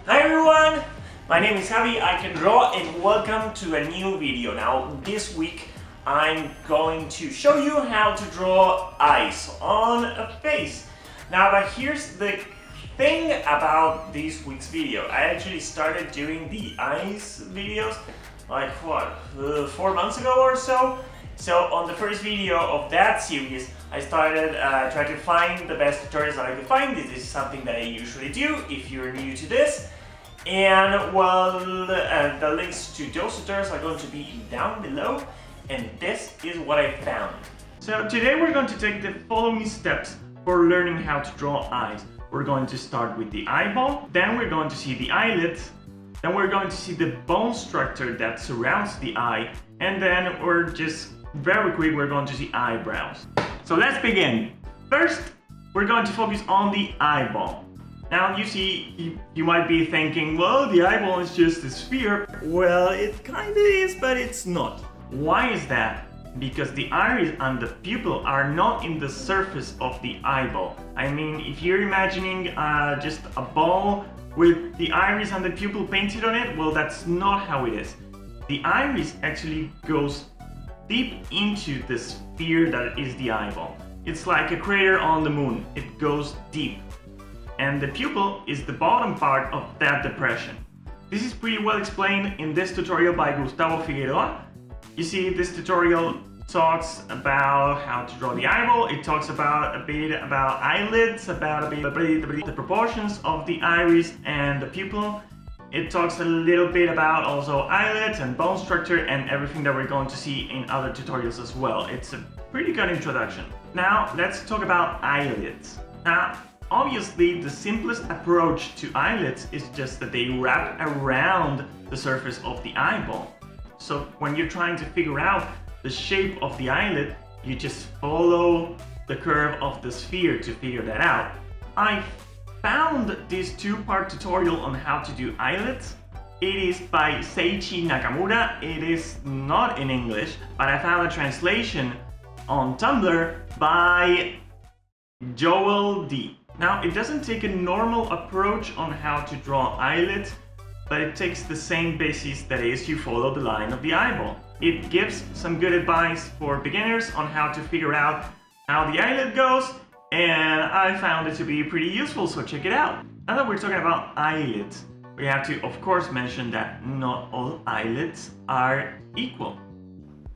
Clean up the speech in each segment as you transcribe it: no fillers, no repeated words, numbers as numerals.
Hi everyone, my name is Javi, I can draw, and welcome to a new video. Now this week I'm going to show you how to draw eyes on a face. Now but here's the thing about this week's video. I actually started doing the eyes videos like what, 4 months ago or so. So on the first video of that series, I started trying to find the best tutorials that I could find. This is something that I usually do if you're new to this. And well, the links to those tutorials are going to be down below. And this is what I found. So today we're going to take the following steps for learning how to draw eyes. We're going to start with the eyeball, then we're going to see the eyelids, then we're going to see the bone structure that surrounds the eye, and then we're just very quick, we're going to see eyebrows. So let's begin. First, we're going to focus on the eyeball. Now you see, you might be thinking, well, the eyeball is just a sphere. Well, it kind of is, but it's not. Why is that? Because the iris and the pupil are not in the surface of the eyeball. I mean, if you're imagining just a ball with the iris and the pupil painted on it, well, that's not how it is. The iris actually goes deep into the sphere that is the eyeball. It's like a crater on the moon. It goes deep. And the pupil is the bottom part of that depression. This is pretty well explained in this tutorial by Gustavo Figueroa. You see, this tutorial talks about how to draw the eyeball. It talks about a bit about eyelids, about the proportions of the iris and the pupil. It talks a little bit about also eyelids and bone structure and everything that we're going to see in other tutorials as well. It's a pretty good introduction. Now let's talk about eyelids. Now obviously the simplest approach to eyelids is just that they wrap around the surface of the eyeball. So when you're trying to figure out the shape of the eyelid, you just follow the curve of the sphere to figure that out. I found this two-part tutorial on how to do eyelids. It is by Seiichi Nakamura. It is not in English, but I found a translation on Tumblr by Joel D. Now, it doesn't take a normal approach on how to draw eyelids, but it takes the same basis, that is, you follow the line of the eyeball. It gives some good advice for beginners on how to figure out how the eyelid goes, and I found it to be pretty useful, so check it out. Now that we're talking about eyelids, we have to of course mention that not all eyelids are equal,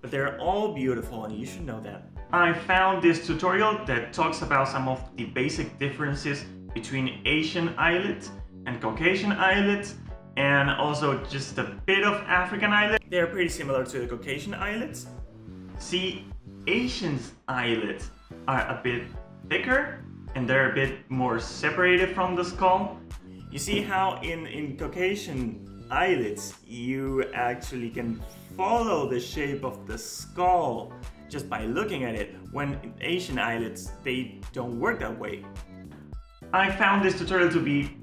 but they're all beautiful and you should know that. I found this tutorial that talks about some of the basic differences between Asian eyelids and Caucasian eyelids, and also just a bit of African eyelids. They're pretty similar to the Caucasian eyelids. See, Asian's eyelids are a bit thicker and they're a bit more separated from the skull. You see how in Caucasian eyelids you actually can follow the shape of the skull just by looking at it, when in Asian eyelids they don't work that way. I found this tutorial to be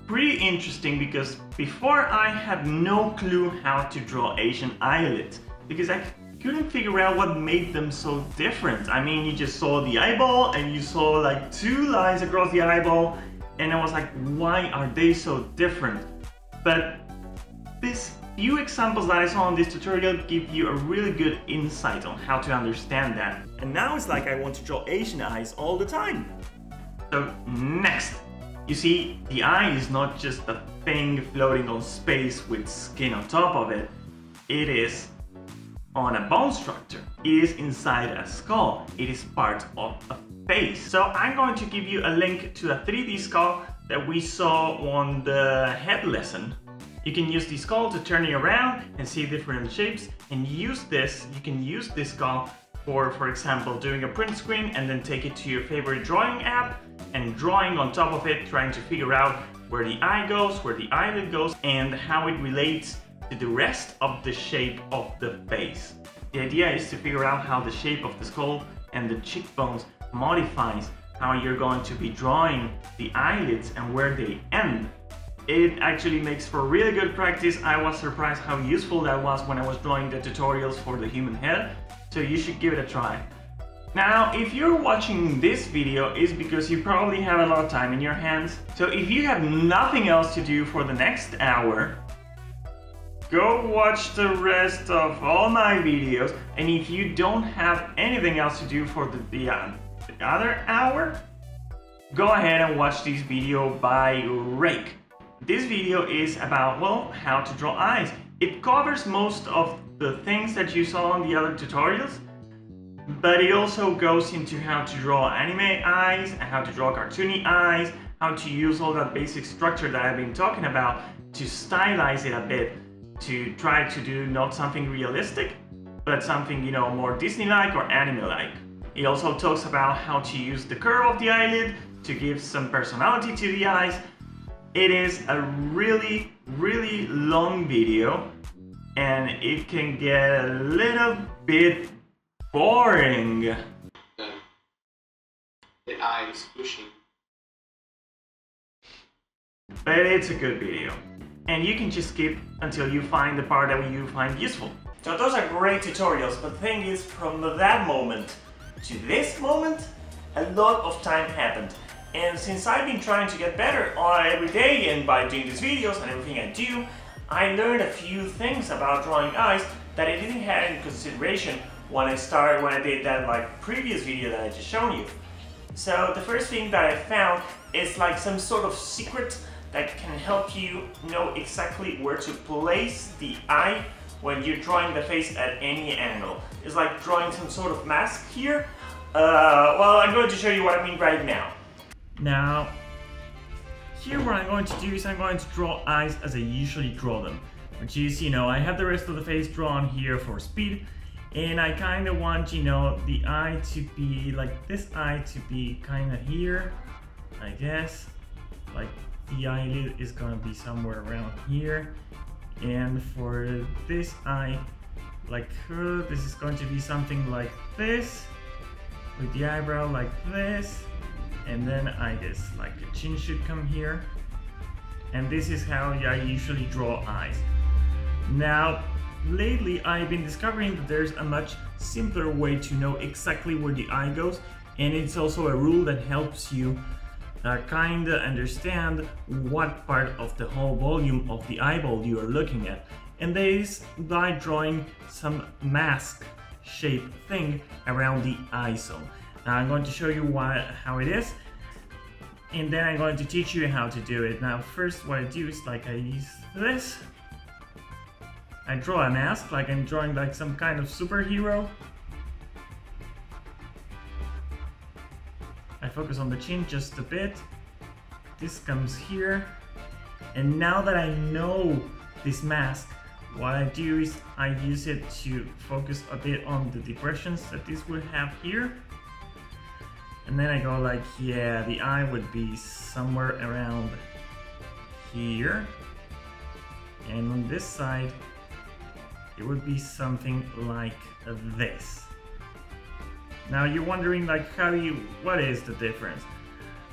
pretty interesting because before I had no clue how to draw Asian eyelids, because I couldn't figure out what made them so different. I mean, you just saw the eyeball and you saw like two lines across the eyeball, and I was like, why are they so different? But these few examples that I saw in this tutorial give you a really good insight on how to understand that. And now it's like I want to draw Asian eyes all the time. So next, you see, the eye is not just a thing floating on space with skin on top of it. It is on a bone structure. It is inside a skull. It is part of a face. So I'm going to give you a link to a 3D skull that we saw on the head lesson. You can use the skull to turn it around and see different shapes, and you can use this skull for example, doing a print screen and then take it to your favorite drawing app and drawing on top of it, trying to figure out where the eye goes, where the eyelid goes, and how it relates to the rest of the shape of the face. The idea is to figure out how the shape of the skull and the cheekbones modifies how you're going to be drawing the eyelids and where they end. It actually makes for really good practice. I was surprised how useful that was when I was drawing the tutorials for the human head, so you should give it a try. Now, if you're watching this video, it's because you probably have a lot of time in your hands. So if you have nothing else to do for the next hour, go watch the rest of all my videos. And if you don't have anything else to do for the other hour, go ahead and watch this video by Rake. This video is about, well, how to draw eyes. It covers most of the things that you saw on the other tutorials, but it also goes into how to draw anime eyes, how to draw cartoony eyes, how to use all that basic structure that I've been talking about to stylize it a bit, to try to do not something realistic, but something, you know, more Disney-like or anime-like. It also talks about how to use the curve of the eyelid to give some personality to the eyes. It is a really, really long video, and it can get a little bit boring. The eye is pushing. But it's a good video. And you can just skip until you find the part that you find useful. So those are great tutorials, but the thing is, from that moment to this moment, a lot of time happened. And since I've been trying to get better every day, and by doing these videos and everything I do, I learned a few things about drawing eyes that I didn't have in consideration when I did that like previous video that I just shown you. So the first thing that I found is like some sort of secret that can help you know exactly where to place the eye when you're drawing the face at any angle. It's like drawing some sort of mask here. Well, I'm going to show you what I mean right now. Now, here what I'm going to do is I'm going to draw eyes as I usually draw them, which is, you know, I have the rest of the face drawn here for speed, and I kind of want, you know, the eye to be like this eye to be kind of here, I guess. Like the eyelid is going to be somewhere around here, and for this eye, like this is going to be something like this, with the eyebrow like this. And then I guess like a chin should come here. And this is how I usually draw eyes. Now, lately I've been discovering that there's a much simpler way to know exactly where the eye goes. And it's also a rule that helps you kinda understand what part of the whole volume of the eyeball you are looking at. And that is by drawing some mask shape thing around the eye zone. Now I'm going to show you how it is, and then I'm going to teach you how to do it. Now first what I do is like I use this. I draw a mask like I'm drawing like some kind of superhero. I focus on the chin just a bit. This comes here. And now that I know this mask, what I do is I use it to focus a bit on the depressions that this would have here. And then I go like, yeah, the eye would be somewhere around here. And on this side, it would be something like this. Now you're wondering like, what is the difference?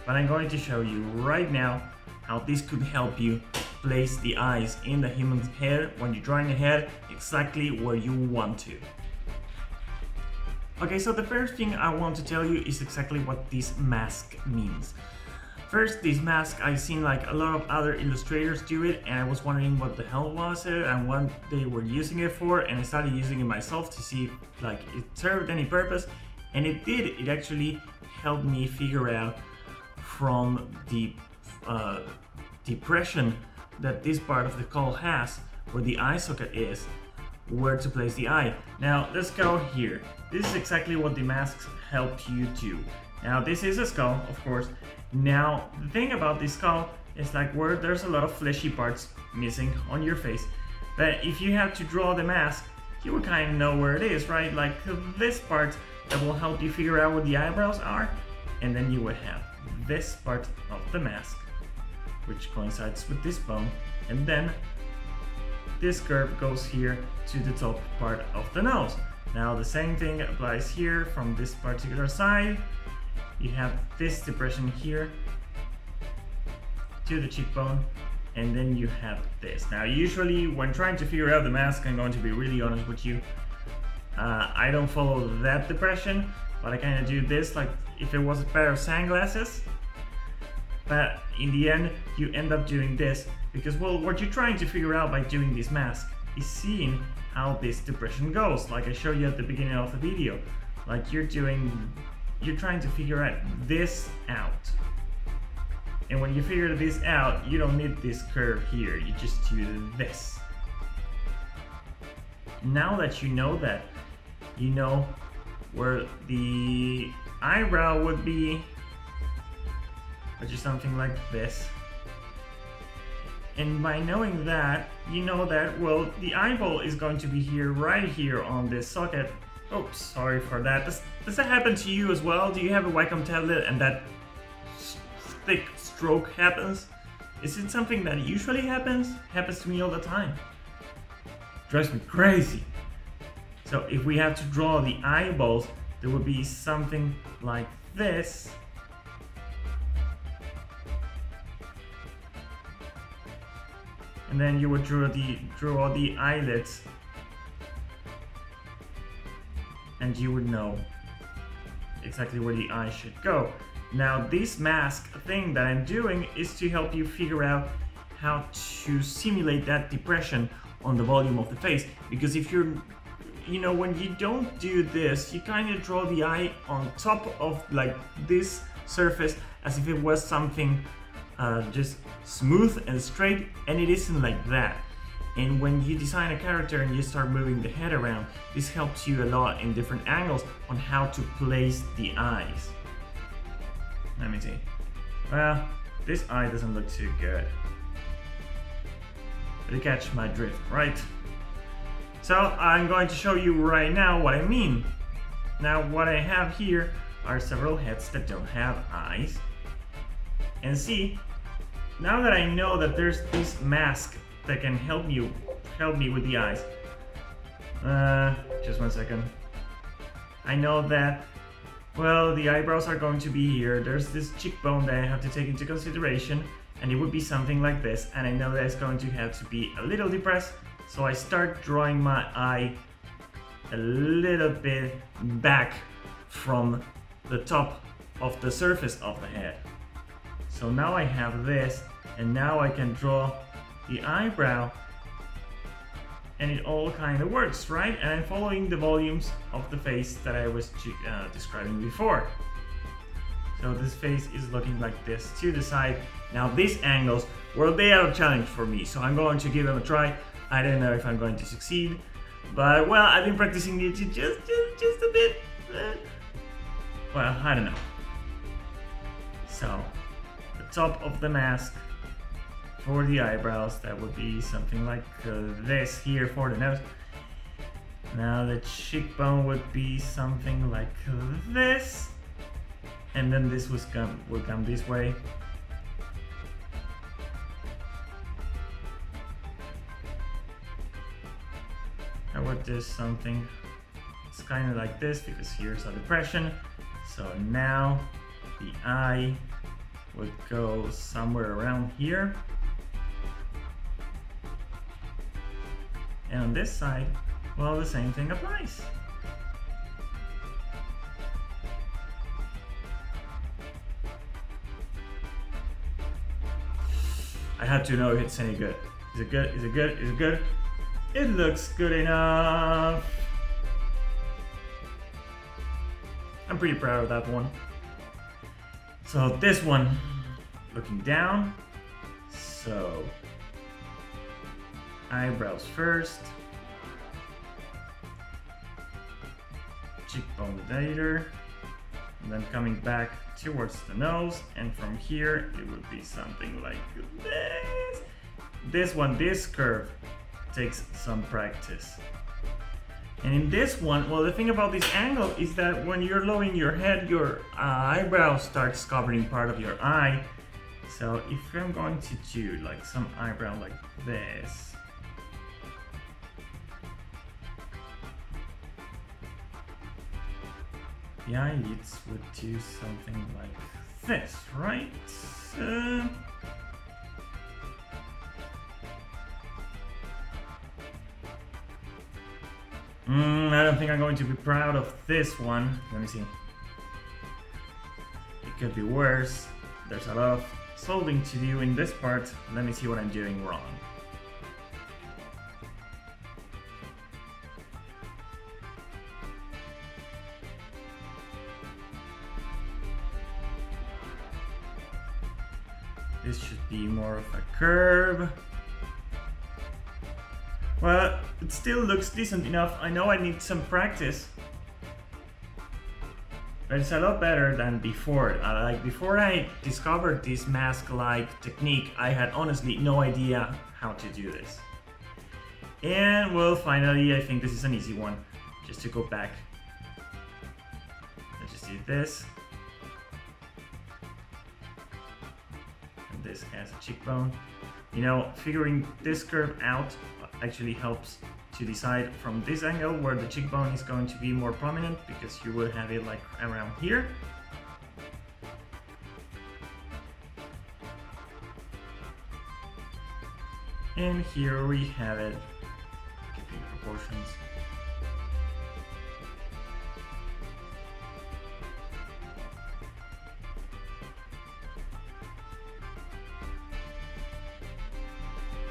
But I'm going to show you right now how this could help you place the eyes in the human's head when you're drawing a head exactly where you want to. Okay, so the first thing I want to tell you is exactly what this mask means. First, this mask, I've seen like a lot of other illustrators do it, and I was wondering what the hell was it and what they were using it for, and I started using it myself to see if like it served any purpose, and it did. It actually helped me figure out from the depression that this part of the skull has, where the eye socket is, where to place the eye. Now let's go here. This is exactly what the masks help you do. Now this is a skull, of course. Now the thing about this skull is like where there's a lot of fleshy parts missing on your face, but if you have to draw the mask, you will kind of know where it is, right? Like this part that will help you figure out where the eyebrows are, and then you would have this part of the mask, which coincides with this bone, and then this curve goes here to the top part of the nose. Now the same thing applies here from this particular side. You have this depression here to the cheekbone, and then you have this. Now usually when trying to figure out the mask, I'm going to be really honest with you, I don't follow that depression. but I kind of do this like if it was a pair of sunglasses. But in the end, you end up doing this because, well, what you're trying to figure out by doing this mask is seeing how this depression goes, like I showed you at the beginning of the video. Like you're trying to figure out this out. And when you figure this out, you don't need this curve here, you just do this. Now that you know that, you know where the eyebrow would be, which is something like this. And by knowing that, you know that, well, the eyeball is going to be here, right here on this socket. Oops, sorry for that. Does that happen to you as well? Do you have a Wacom tablet and that thick stroke happens? Is it something that usually happens? Happens to me all the time. Drives me crazy. So if we have to draw the eyeballs, there would be something like this. And then you would draw the eyelids, and you would know exactly where the eye should go. Now this mask thing that I'm doing is to help you figure out how to simulate that depression on the volume of the face, because if you're, you know, when you don't do this, you kind of draw the eye on top of like this surface as if it was something just smooth and straight, and it isn't like that. And when you design a character and you start moving the head around, this helps you a lot in different angles on how to place the eyes. Let me see. Well, this eye doesn't look too good. But you catch my drift, right? So I'm going to show you right now what I mean. Now what I have here are several heads that don't have eyes. And see, now that I know that there's this mask that can help me with the eyes. Just one second. I know that, well, the eyebrows are going to be here. There's this cheekbone that I have to take into consideration, and it would be something like this. And I know that it's going to have to be a little depressed, so I start drawing my eye a little bit back from the top of the surface of the head. So now I have this, and now I can draw the eyebrow, and it all kind of works, right? And I'm following the volumes of the face that I was describing before. So this face is looking like this to the side. Now these angles, well, they are a challenge for me, so I'm going to give them a try. I don't know if I'm going to succeed, but well, I've been practicing it just a bit. Well, I don't know. So the top of the mask for the eyebrows, that would be something like this here for the nose. Now the cheekbone would be something like this, and then this would come this way. I would do something, it's kind of like this because here's a depression. So now the eye would go somewhere around here. And on this side, well, the same thing applies. I have to know if it's any good. Is it good? Is it good? Is it good? It looks good enough. I'm pretty proud of that one. So this one, looking down. So eyebrows first, cheekbone later, and then coming back towards the nose, and from here it would be something like this. This one, this curve, takes some practice. And in this one, well, the thing about this angle is that when you're lowering your head, your eyebrow starts covering part of your eye. So if I'm going to do like some eyebrow like this, the eyelids would do something like this, right? I don't think I'm going to be proud of this one. Let me see. could be worse. There's a lot of solving to do in this part. Let me see what I'm doing wrong. This should be more of a curve. Well, it still looks decent enough. I know I need some practice, but it's a lot better than before. Like before I discovered this mask-like technique, I had honestly no idea how to do this. And well, finally, I think this is an easy one. Just to go back. Let's just do this. And this has a cheekbone. You know, figuring this curve out actually helps to decide from this angle where the cheekbone is going to be more prominent, because you will have it like around here. And here we have it, keeping proportions.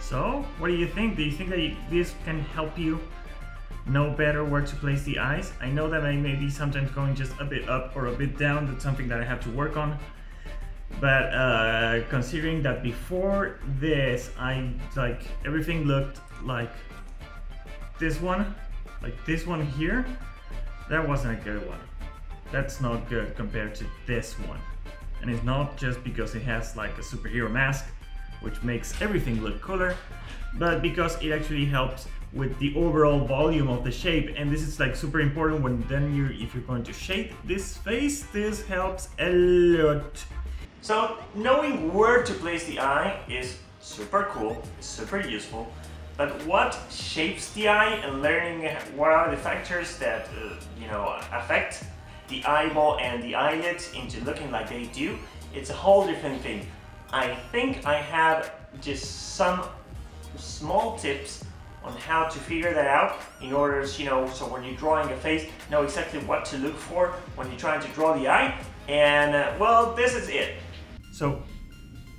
So, what do you think? Do you think that this can help you know better where to place the eyes? I know that I may be sometimes going just a bit up or a bit down. That's something that I have to work on. But considering that before this, everything looked like this one here, that wasn't a good one. That's not good compared to this one. And it's not just because it has like a superhero mask, which makes everything look cooler, but because it actually helps with the overall volume of the shape. And this is like super important when if you're going to shape this face, this helps a lot. So knowing where to place the eye is super cool, super useful, but what shapes the eye and learning what are the factors that affect the eyeball and the eyelids into looking like they do, it's a whole different thing. I think I have just some small tips on how to figure that out in order, so when you're drawing a face, know exactly what to look for when you're trying to draw the eye. And well, this is it. So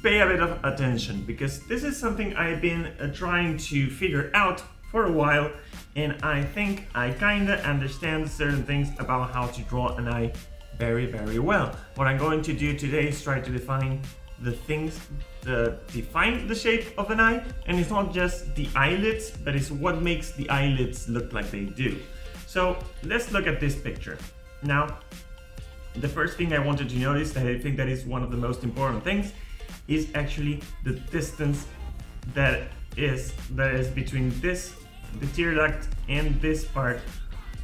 pay a bit of attention, because this is something I've been trying to figure out for a while, and I think I kinda understand certain things about how to draw an eye very, very well. What I'm going to do today is try to define the things that define the shape of an eye, and it's not just the eyelids, but it's what makes the eyelids look like they do. So let's look at this picture. Now, the first thing I wanted to notice, that I think that is one of the most important things, is actually the distance that is between this, the tear duct, and this part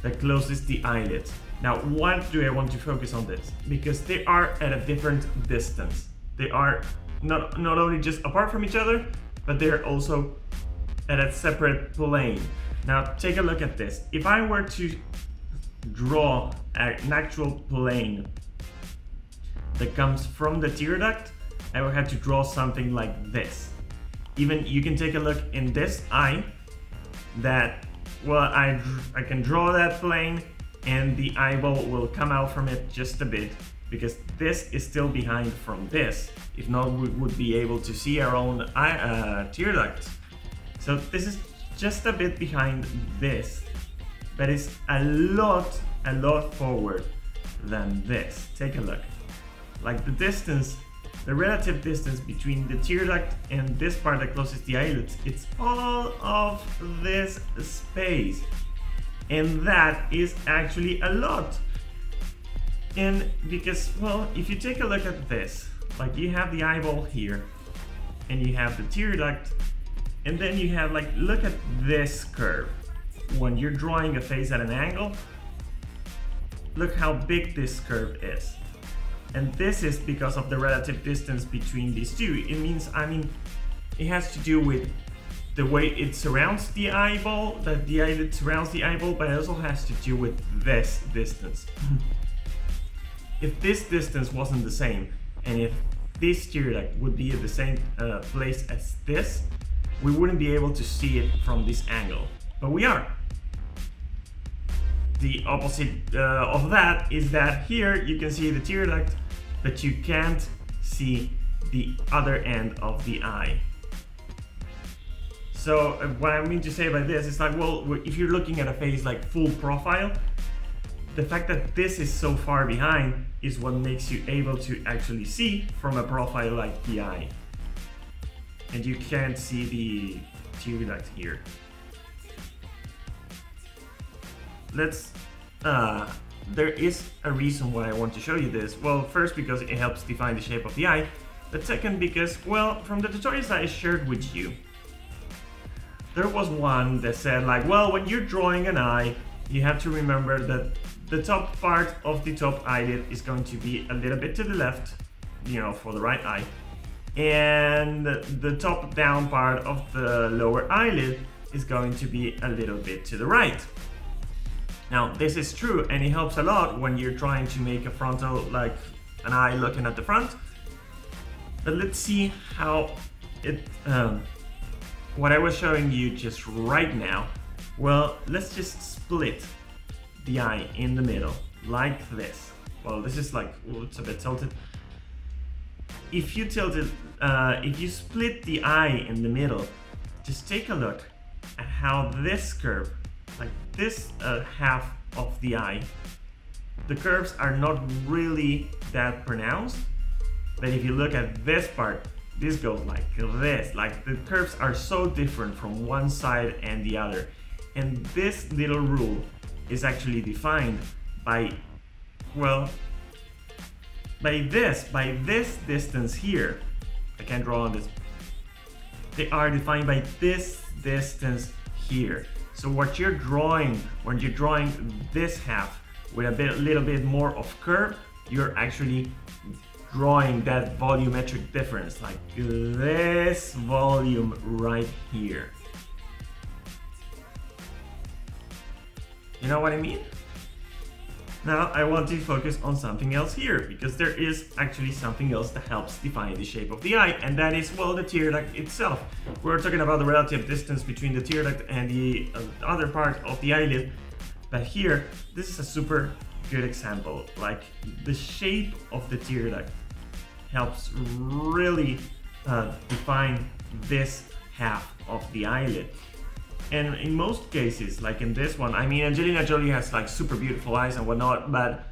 that closes the eyelids. Now, why do I want to focus on this? Because they are at a different distance. They are not only just apart from each other, but they're also at a separate plane. Now take a look at this. If I were to draw an actual plane that comes from the tear duct, I would have to draw something like this. Even you can take a look in this eye that, well, I can draw that plane and the eyeball will come out from it just a bit, because this is still behind from this. If not, we would be able to see our own tear duct. So this is just a bit behind this, but it's a lot forward than this. Take a look. Like the distance, the relative distance between the tear duct and this part that closes the eyelids, it's all of this space. And that is actually a lot. And because, well, if you take a look at this, like you have the eyeball here, and you have the tear duct, and then you have, like, look at this curve. When you're drawing a face at an angle, look how big this curve is. And this is because of the relative distance between these two. It means, it has to do with the way it surrounds the eyeball, that the eyelid surrounds the eyeball, but it also has to do with this distance. If this distance wasn't the same, and if this tear duct would be at the same place as this, we wouldn't be able to see it from this angle, but we are. The opposite of that is that here you can see the tear duct, but you can't see the other end of the eye. So what I mean to say by this is like, well, if you're looking at a face like full profile, the fact that this is so far behind is what makes you able to actually see from a profile like the eye. And you can't see the tear duct here. There is a reason why I want to show you this. Well, first because it helps define the shape of the eye, but second because, well, from the tutorials I shared with you, there was one that said like, well, when you're drawing an eye, you have to remember that the top part of the top eyelid is going to be a little bit to the left, you know, for the right eye, and the top down part of the lower eyelid is going to be a little bit to the right. Now, this is true, and it helps a lot when you're trying to make a frontal, like an eye looking at the front. But let's see how it, what I was showing you just right now. Well, let's just split the eye in the middle, like this. Well, this is like, oh, it's a bit tilted. If you if you split the eye in the middle, just take a look at how this curve, like this half of the eye, the curves are not really that pronounced. But if you look at this part, this goes like this, like the curves are so different from one side and the other. And this little rule is actually defined by, well, by this distance here. I can't draw on this. They are defined by this distance here. So what you're drawing, when you're drawing this half with a little bit more of curve, you're actually drawing that volumetric difference, like this volume right here. You know what I mean? Now I want to focus on something else here, because there is actually something else that helps define the shape of the eye, and that is, well, the tear duct itself. We're talking about the relative distance between the tear duct and the other part of the eyelid, but here, this is a super good example. Like, the shape of the tear duct helps really define this half of the eyelid. And in most cases, like in this one, I mean, Angelina Jolie has like super beautiful eyes and whatnot, but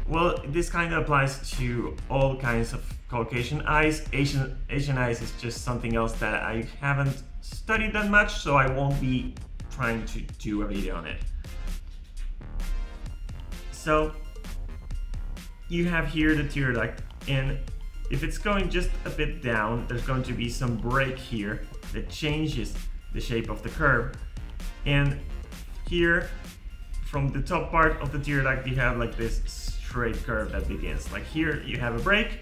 well, this kind of applies to all kinds of Caucasian eyes. Asian eyes is just something else that I haven't studied that much, so I won't be trying to do a video on it. So you have here the tear duct, and if it's going just a bit down, there's going to be some break here that changes the shape of the curve. And here, from the top part of the tear duct, you have like this straight curve that begins. Like here you have a break,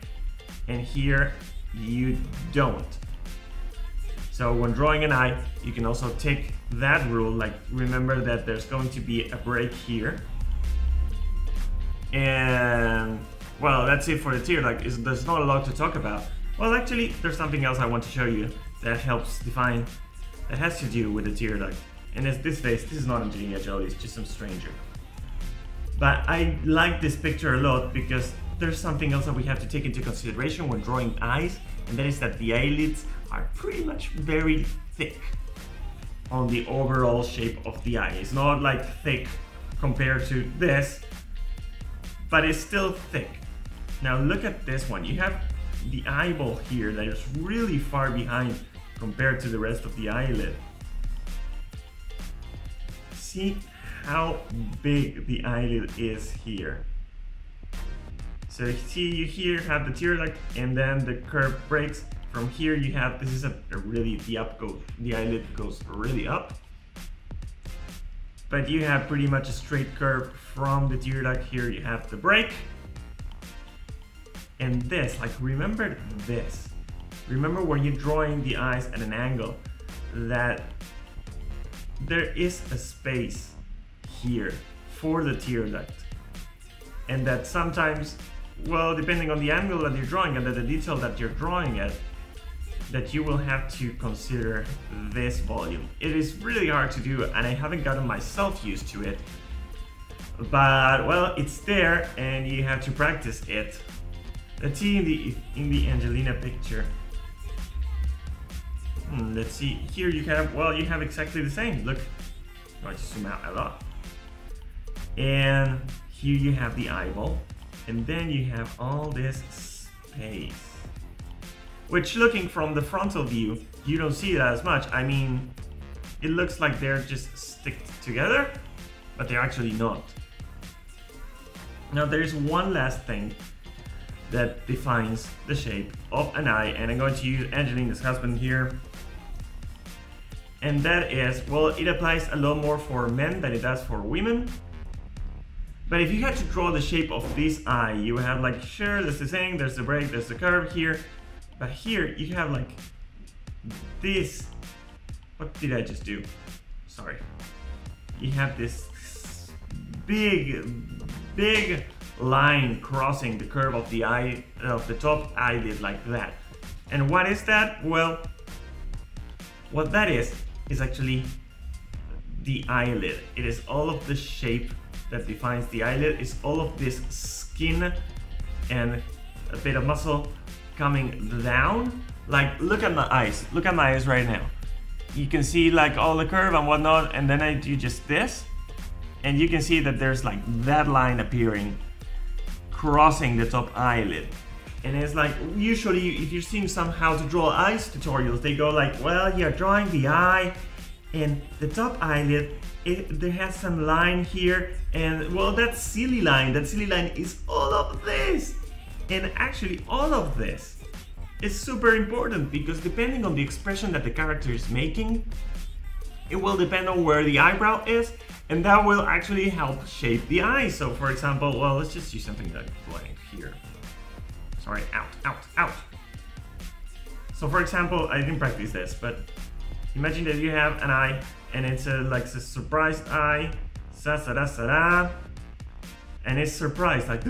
and here you don't. So when drawing an eye, you can also take that rule, like remember that there's going to be a break here. And well, that's it for the tear duct. There's not a lot to talk about. Well, actually, there's something else I want to show you that helps define, that has to do with the tear duct. And it's this face. This is not Angelina Jolie, it's just some stranger. But I like this picture a lot because there's something else that we have to take into consideration when drawing eyes, and that is that the eyelids are pretty much very thick on the overall shape of the eye. It's not like thick compared to this, but it's still thick. Now look at this one. You have the eyeball here that is really far behind compared to the rest of the eyelid. See how big the eyelid is here. So see, you here have the tear duct, and then the curve breaks. From here you have, this is a really, the eyelid goes really up. But you have pretty much a straight curve from the tear duct. Here you have the break. And this, like remember this. Remember when you're drawing the eyes at an angle, that there is a space here for the tear duct. And that sometimes, well, depending on the angle that you're drawing and the detail that you're drawing at, that you will have to consider this volume. It is really hard to do, and I haven't gotten myself used to it. But, well, it's there, and you have to practice it. Let's see in the Angelina picture. Let's see. Here you have, well, you have exactly the same. Look, I'm going to zoom out a lot. And here you have the eyeball, and then you have all this space, which looking from the frontal view, you don't see that as much. I mean, it looks like they're just sticked together, but they're actually not. Now there's one last thing that defines the shape of an eye, and I'm going to use Angelina's husband here. And that is, well, it applies a lot more for men than it does for women. But if you had to draw the shape of this eye, you would have like, sure, there's the thing, there's the break, there's the curve here. But here you have like this. What did I just do? Sorry. You have this big line crossing the curve of the eye, of the top eyelid like that. And what is that? Well, what that is actually the eyelid. It is all of the shape that defines the eyelid. It's all of this skin and a bit of muscle coming down. Like, look at my eyes. Look at my eyes right now. You can see like all the curve and whatnot, and then I do just this, and you can see that there's like that line appearing, crossing the top eyelid. And it's like, usually if you're seeing some how to draw eyes tutorials, they go like, well, you're drawing the eye and the top eyelid, there has some line here, and well, that silly line is all of this. And actually all of this is super important, because depending on the expression that the character is making, it will depend on where the eyebrow is, and that will actually help shape the eye. So for example, well, let's just use something like blank here. Sorry, out. So for example, I didn't practice this, but imagine that you have an eye and it's like a surprised eye, and it's surprised, like,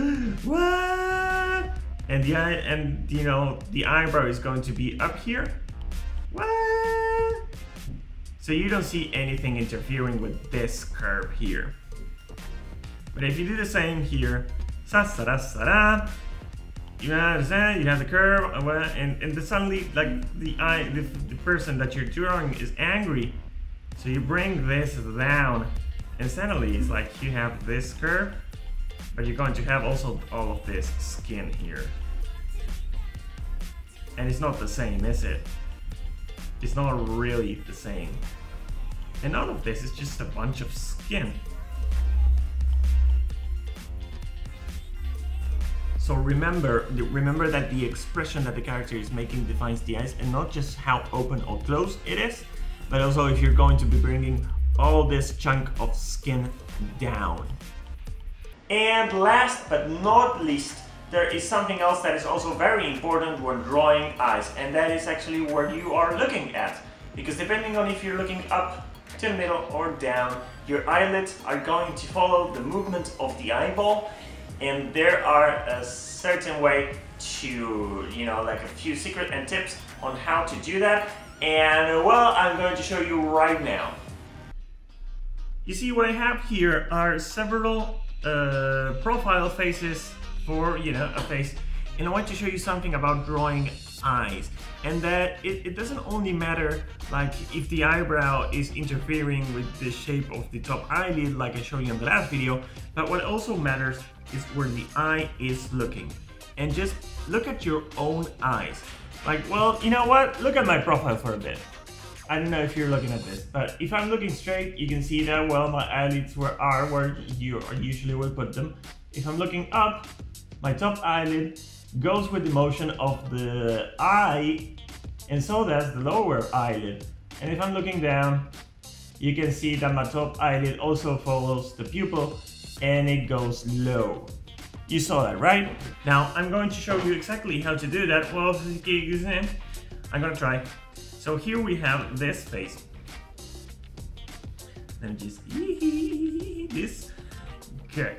what? And the eye, and you know, the eyebrow is going to be up here. What? So you don't see anything interfering with this curve here. But if you do the same here, you understand, you have the curve, and suddenly, like, the person that you're drawing is angry. So you bring this down, and suddenly it's like you have this curve, but you're going to have also all of this skin here. And it's not the same, is it? It's not really the same. And all of this is just a bunch of skin. So remember that the expression that the character is making defines the eyes, and not just how open or closed it is, but also if you're going to be bringing all this chunk of skin down. And last but not least, there is something else that is also very important when drawing eyes, and that is actually where you are looking at. Because depending on if you're looking up to the middle or down, your eyelids are going to follow the movement of the eyeball, and there are a certain way to, you know, like a few secrets and tips on how to do that. And well, I'm going to show you right now. You see what I have here are several profile faces for, you know, a face, and I want to show you something about drawing eyes, and that it doesn't only matter like if the eyebrow is interfering with the shape of the top eyelid like I showed you in the last video, but what also matters is where the eye is looking. And just look at your own eyes. Like, well, you know what? Look at my profile for a bit. I don't know if you're looking at this, but if I'm looking straight, you can see that, well, my eyelids are where you usually will put them. If I'm looking up, my top eyelid goes with the motion of the eye, and so does the lower eyelid. And if I'm looking down, you can see that my top eyelid also follows the pupil, and it goes low. You saw that, right? Now, I'm going to show you exactly how to do that. Well, I'm gonna try. So here we have this face. Let me just this. Okay.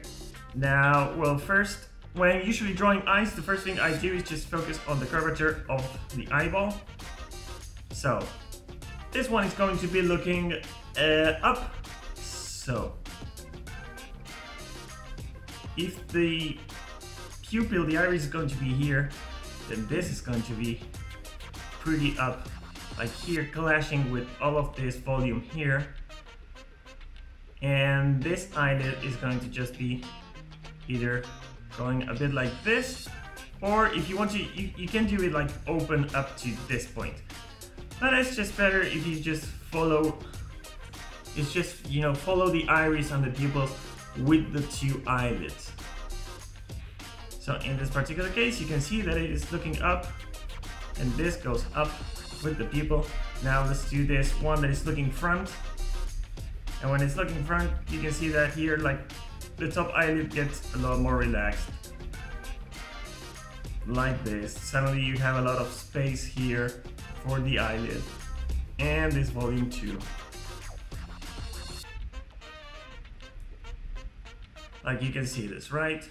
Now, well, first, when I'm usually drawing eyes, the first thing I do is just focus on the curvature of the eyeball. So, this one is going to be looking up. So, if the pupil, the iris is going to be here, then this is going to be pretty up, like here, clashing with all of this volume here. And this eyelid is going to just be either going a bit like this, or if you want to, you can do it like open up to this point. But it's just better if you just follow, it's just, you know, follow the iris and the pupils with the two eyelids. So in this particular case, you can see that it is looking up, and this goes up with the pupil. Now let's do this one that is looking front. And when it's looking front, you can see that here, like, the top eyelid gets a lot more relaxed. Like this. Suddenly you have a lot of space here for the eyelid. And this volume too. Like you can see this, right?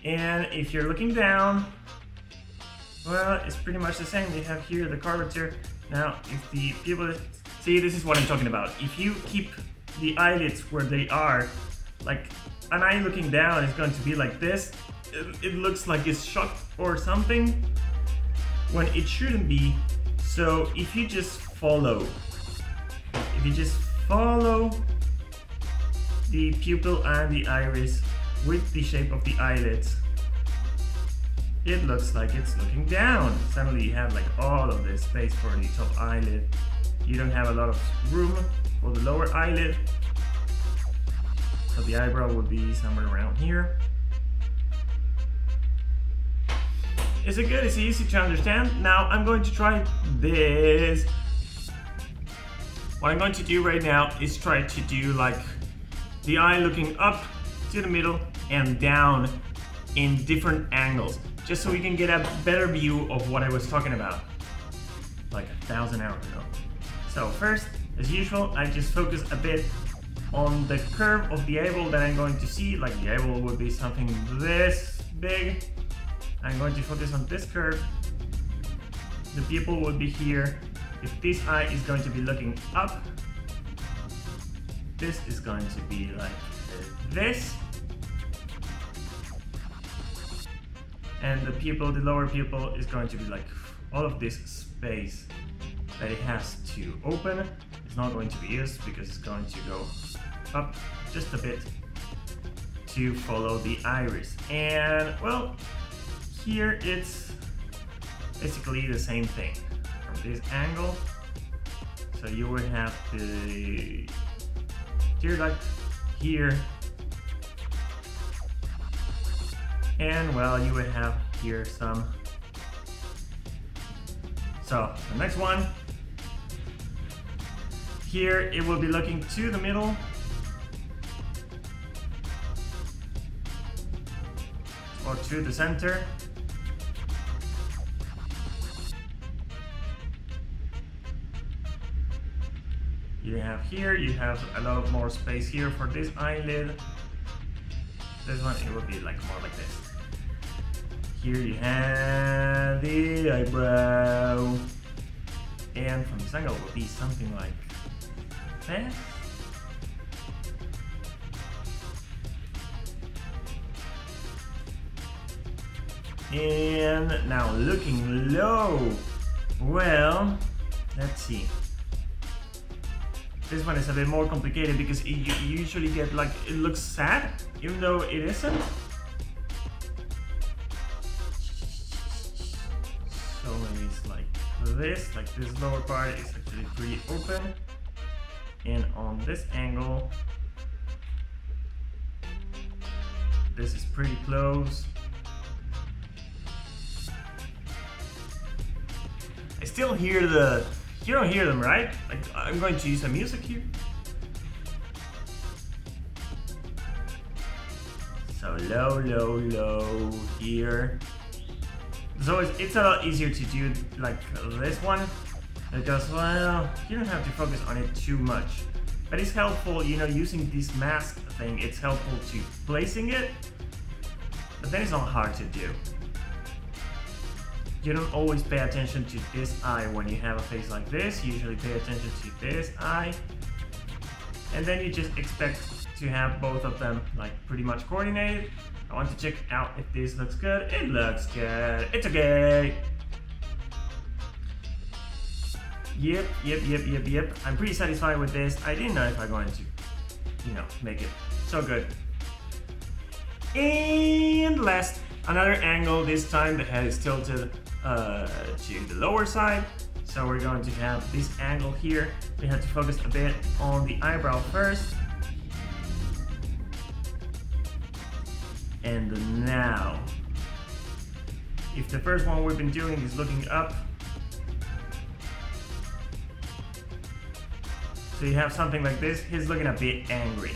And if you're looking down, well, it's pretty much the same. You have here the curvature. Now, if the people see, this is what I'm talking about. If you keep the eyelids where they are, like an eye looking down is going to be like this. It looks like it's shocked or something when it shouldn't be. So if you just follow the pupil and the iris with the shape of the eyelids, it looks like it's looking down. Suddenly you have like all of this space for the top eyelid. You don't have a lot of room for the lower eyelid. So the eyebrow would be somewhere around here. Is it good? Is it easy to understand? Now I'm going to try this. What I'm going to do right now is try to do like the eye looking up to the middle and down in different angles, just so we can get a better view of what I was talking about like 1,000 hours ago. So first, as usual, I just focus a bit on the curve of the eyeball that I'm going to see. Like the eyeball would be something this big. I'm going to focus on this curve. The pupil would be here. If this eye is going to be looking up, this is going to be like this. And the pupil, the lower pupil, is going to be like all of this space that it has to open. It's not going to be used because it's going to go up just a bit to follow the iris. And well, here it's basically the same thing from this angle. So you would have the tear duct here, and well, you would have here some. So the next one, here it will be looking to the middle. Or to the center. You have here, you have a lot of more space here for this eyelid. This one, it will be like more like this. Here you have the eyebrow. And from this angle, it will be something like this. And now looking low, well, let's see. This one is a bit more complicated because you usually get like, it looks sad, even though it isn't. So maybe it's like this lower part is actually pretty open. And on this angle, this is pretty close. I still hear the, you don't hear them, right? Like, I'm going to use some music here. So low, low, low here. So it's a lot easier to do like this one because, well, you don't have to focus on it too much. But it's helpful, you know, using this mask thing, it's helpful to placing it, but then it's not hard to do. You don't always pay attention to this eye when you have a face like this. You usually pay attention to this eye. And then you just expect to have both of them like pretty much coordinated. I want to check out if this looks good. It looks good. It's okay. Yep. I'm pretty satisfied with this. I didn't know if I'm going to, make it so good. And last, another angle. This time the head is tilted to the lower side. So we're going to have this angle here. We have to focus a bit on the eyebrow first. And now, if the first one we've been doing is looking up, so you have something like this, he's looking a bit angry,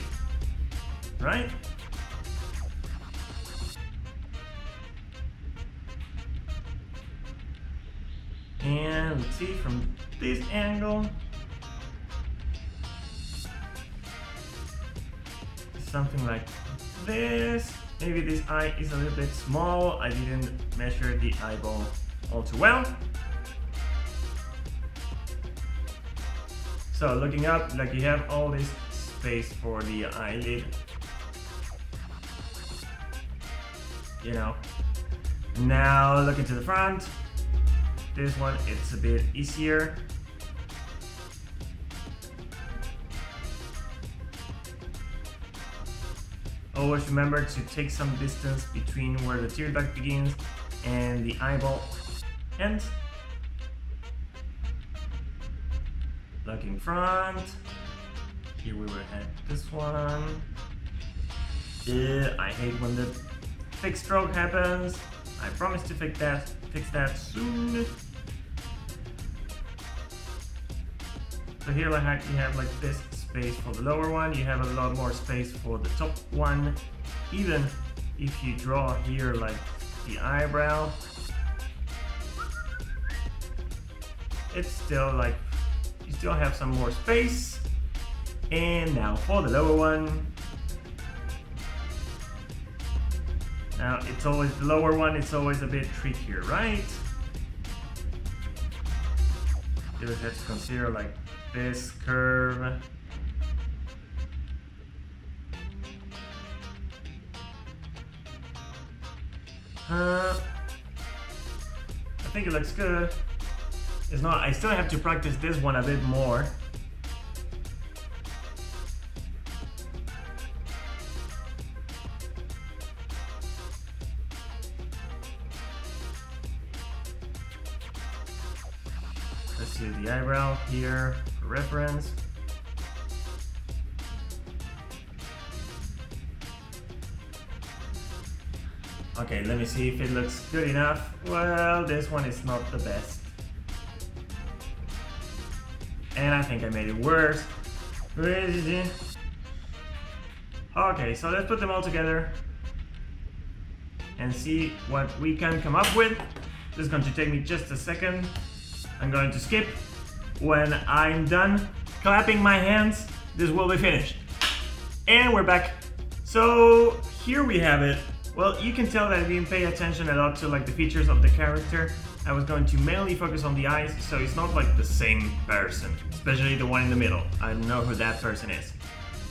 right? And let's see from this angle, something like this. Maybe this eye is a little bit small. I didn't measure the eyeball all too well. So looking up, like you have all this space for the eyelid. Now looking to the front. This one, it's a bit easier. Always remember to take some distance between where the tear duct begins and the eyeball ends. Looking front. Here we will have this one. I hate when the thick stroke happens. I promise to fix that soon. So here you have like this space for the lower one, you have a lot more space for the top one. Even if you draw here like the eyebrow, it's still like, you still have some more space. And now for the lower one. Now it's always, the lower one, it's always a bit trickier, right? You just have to consider like this curve. I think it looks good. It's not, I still have to practice this one a bit more. Let's see the eyebrow here for reference. Okay, let me see if it looks good enough. Well, this one is not the best. And I think I made it worse. Okay, so let's put them all together and see what we can come up with. This is going to take me just a second. I'm going to skip. When I'm done clapping my hands, this will be finished. And we're back. So here we have it. Well, you can tell that I didn't pay attention a lot to like the features of the character. I was going to mainly focus on the eyes, so it's not like the same person, especially the one in the middle. I don't know who that person is.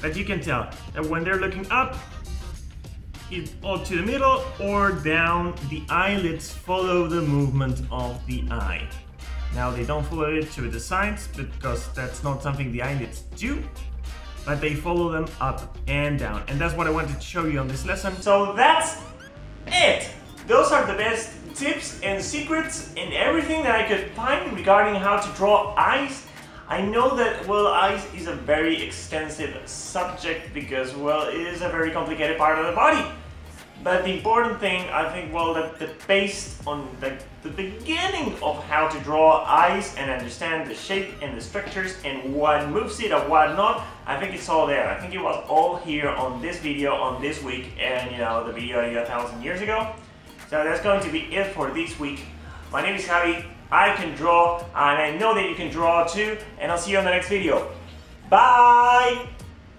But you can tell that when they're looking up, or to the middle or down, the eyelids follow the movement of the eye. Now they don't follow it to the sides because that's not something the eyelids do, but they follow them up and down. And that's what I wanted to show you on this lesson. So that's it! Those are the best tips and secrets and everything that I could find regarding how to draw eyes. I know that, well, eyes is a very extensive subject because, well, it is a very complicated part of the body. But the important thing, I think, well, that based on the beginning of how to draw eyes and understand the shape and the structures and what moves it and what not, I think it's all there. I think it was all here on this video, on this week, and you know, the video 1,000 years ago. So that's going to be it for this week. My name is Javi, I can draw, and I know that you can draw too, and I'll see you on the next video. Bye!